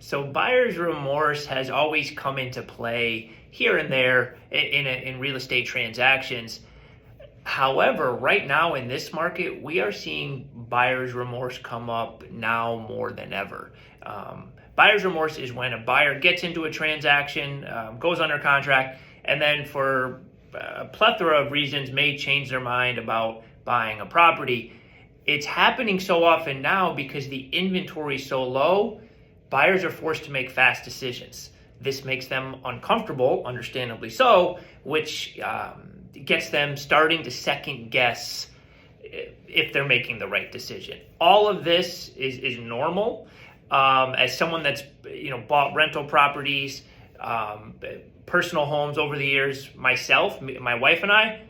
So buyer's remorse has always come into play here and there in real estate transactions. However, right now in this market, we are seeing buyer's remorse come up now more than ever. Buyer's remorse is when a buyer gets into a transaction, goes under contract, and then for a plethora of reasons may change their mind about buying a property. It's happening so often now because the inventory is so low. Buyers are forced to make fast decisions. This makes them uncomfortable, understandably so, which gets them starting to second guess if they're making the right decision. All of this is normal. As someone that's bought rental properties, personal homes over the years, myself, my wife and I,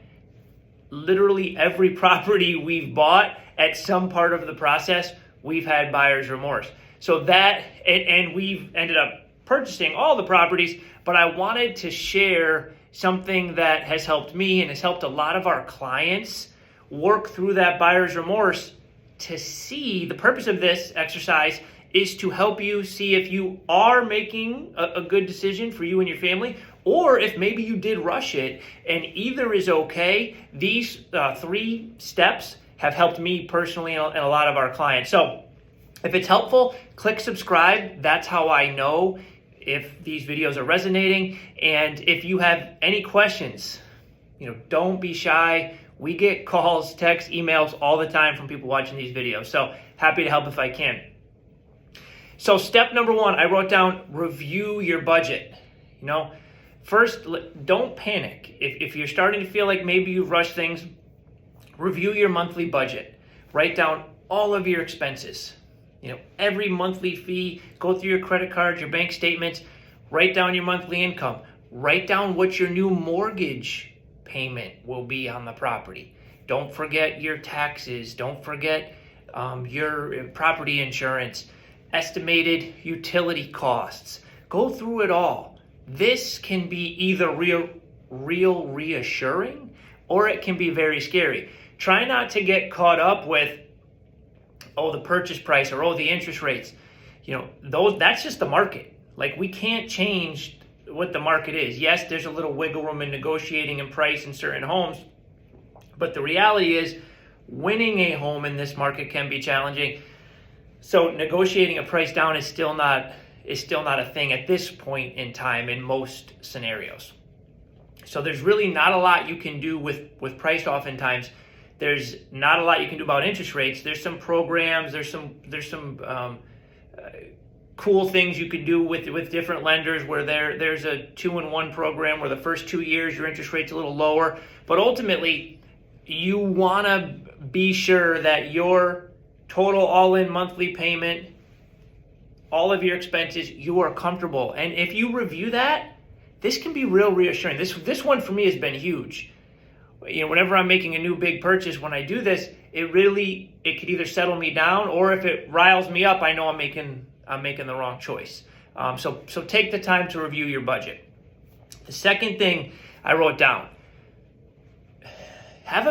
literally every property we've bought at some part of the process, we've had buyer's remorse. So that, and we've ended up purchasing all the properties, but I wanted to share something that has helped me and has helped a lot of our clients work through that buyer's remorse. To see, the purpose of this exercise is to help you see if you are making a good decision for you and your family, or if maybe you did rush it, and either is okay. These 3 steps have helped me personally and a lot of our clients. So if it's helpful, click subscribe. That's how I know if these videos are resonating. And if you have any questions, don't be shy. We get calls, texts, emails all the time from people watching these videos. So happy to help if I can. So step number 1, I wrote down, review your budget. First, don't panic. If you're starting to feel like maybe you've rushed things, review your monthly budget. Write down all of your expenses. Every monthly fee, go through your credit cards, your bank statements, write down your monthly income, write down what your new mortgage payment will be on the property. Don't forget your taxes, don't forget your property insurance, estimated utility costs. Go through it all. This can be either real reassuring, or it can be very scary. Try not to get caught up with, the purchase price, or the interest rates. That's just the market. Like, we can't change what the market is. Yes, there's a little wiggle room in negotiating and price in certain homes, but the reality is winning a home in this market can be challenging. So negotiating a price down is still not a thing at this point in time in most scenarios. So there's really not a lot you can do with price oftentimes. There's not a lot you can do about interest rates. There's some programs, there's some cool things you can do with different lenders where there's a 2-in-1 program where the first 2 years your interest rate's a little lower. But ultimately, you want to be sure that your total all-in monthly payment, all of your expenses, you are comfortable. And if you review that, this can be real reassuring. This one for me has been huge. Whenever I'm making a new big purchase, when I do this, it could either settle me down, or if it riles me up, I know I'm making the wrong choice. So take the time to review your budget. The second thing I wrote down,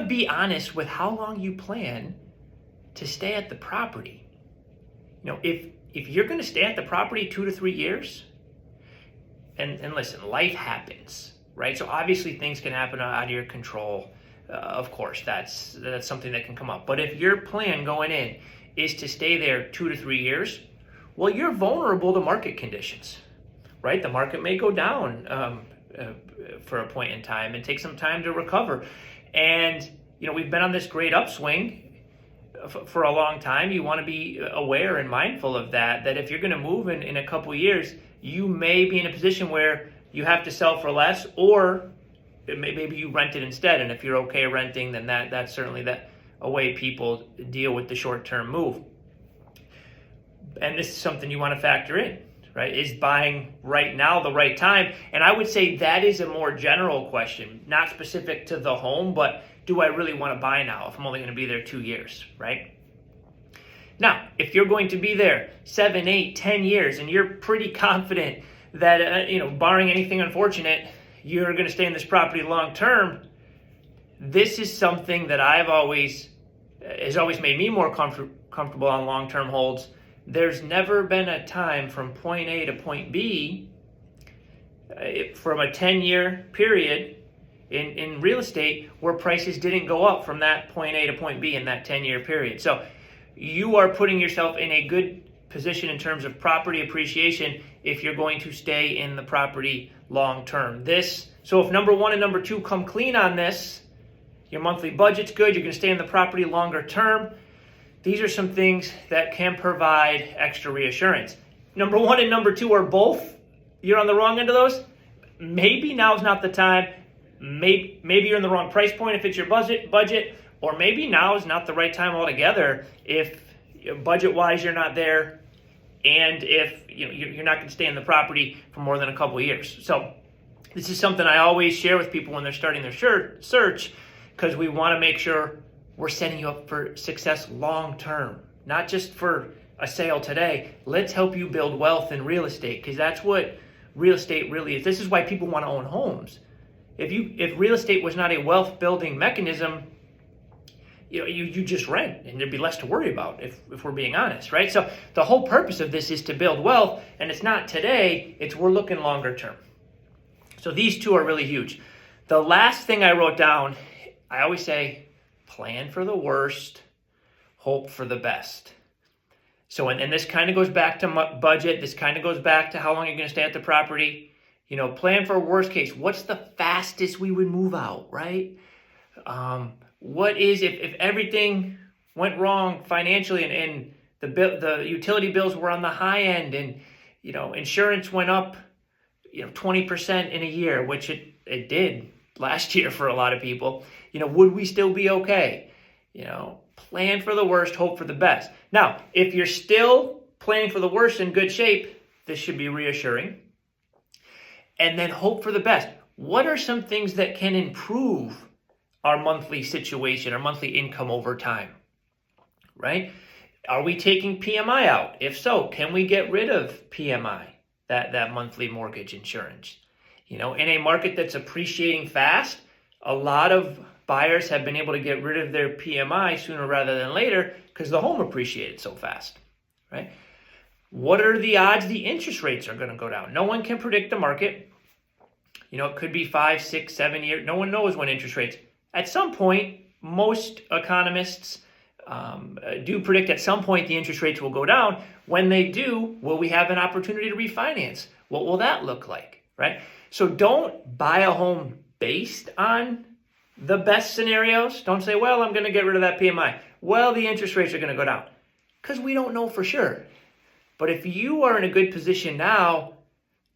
be honest with how long you plan to stay at the property. If you're going to stay at the property 2 to 3 years, and listen, life happens. Right? So obviously things can happen out of your control. Of course, that's something that can come up. But if your plan going in is to stay there 2 to 3 years, well, you're vulnerable to market conditions, right? The market may go down for a point in time and take some time to recover. And, we've been on this great upswing for a long time. You want to be aware and mindful of that if you're going to move in a couple years, you may be in a position where you have to sell for less, or maybe you rent it instead. And if you're okay renting, then that's certainly a way people deal with the short-term move. And this is something you want to factor in, right? Is buying right now the right time? And I would say that is a more general question, not specific to the home, but do I really want to buy now if I'm only going to be there 2 years, right? Now, if you're going to be there 7, 8, 10 years, and you're pretty confident that, barring anything unfortunate, you're going to stay in this property long term, this is something that has always made me more comfortable on long-term holds there's never been a time from point A to point B from a 10-year period in real estate where prices didn't go up from that point A to point B in that 10-year period. So you are putting yourself in a good position in terms of property appreciation if you're going to stay in the property long term. So if number one and number two come clean on this, your monthly budget's good, you're going to stay in the property longer term. These are some things that can provide extra reassurance. Number one and number two are both, you're on the wrong end of those. Maybe now's not the time. Maybe you're in the wrong price point if it's your budget, or maybe now is not the right time altogether if budget-wise you're not there, and if you're not going to stay in the property for more than a couple of years. So this is something I always share with people when they're starting their search, because we want to make sure we're setting you up for success long term, not just for a sale today. Let's help you build wealth in real estate, because that's what real estate really is. This is why people want to own homes. If real estate was not a wealth building mechanism, you just rent and there'd be less to worry about if we're being honest, right? So the whole purpose of this is to build wealth, and it's not today, it's we're looking longer term. So these two are really huge. The last thing I wrote down, I always say, plan for the worst, hope for the best. So, and this kind of goes back to budget. This kind of goes back to how long you're going to stay at the property. Plan for worst case. What's the fastest we would move out, right? What is, if everything went wrong financially and the utility bills were on the high end and, insurance went up, 20% in a year, which it did last year for a lot of people, would we still be okay? Plan for the worst, hope for the best. Now, if you're still planning for the worst in good shape, this should be reassuring. And then hope for the best. What are some things that can improve our monthly situation, our monthly income over time, right? Are we taking PMI out? If so, can we get rid of PMI, that monthly mortgage insurance? In a market that's appreciating fast, a lot of buyers have been able to get rid of their PMI sooner rather than later because the home appreciated so fast, right? What are the odds the interest rates are going to go down? No one can predict the market. It could be 5, 6, 7 years. No one knows when interest rates. At some point, most economists do predict at some point the interest rates will go down. When they do, will we have an opportunity to refinance? What will that look like, right? So don't buy a home based on the best scenarios. Don't say, well, I'm going to get rid of that PMI. Well, the interest rates are going to go down, because we don't know for sure. But if you are in a good position now,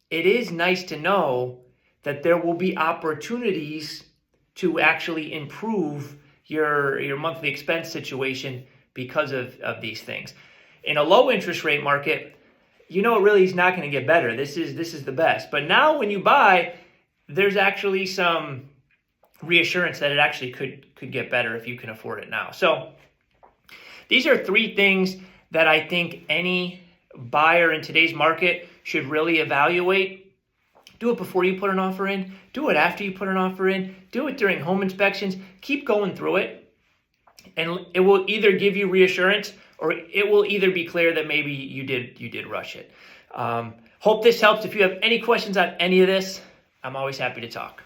it is nice to know that there will be opportunities to actually improve your monthly expense situation because of these things. In a low interest rate market, it really is not going to get better. This is the best. But now when you buy, there's actually some reassurance that it actually could get better if you can afford it now. So these are 3 things that I think any buyer in today's market should really evaluate. Do it before you put an offer in. Do it after you put an offer in. Do it during home inspections. Keep going through it. And it will either give you reassurance, or it will either be clear that maybe you did rush it. Hope this helps. If you have any questions on any of this, I'm always happy to talk.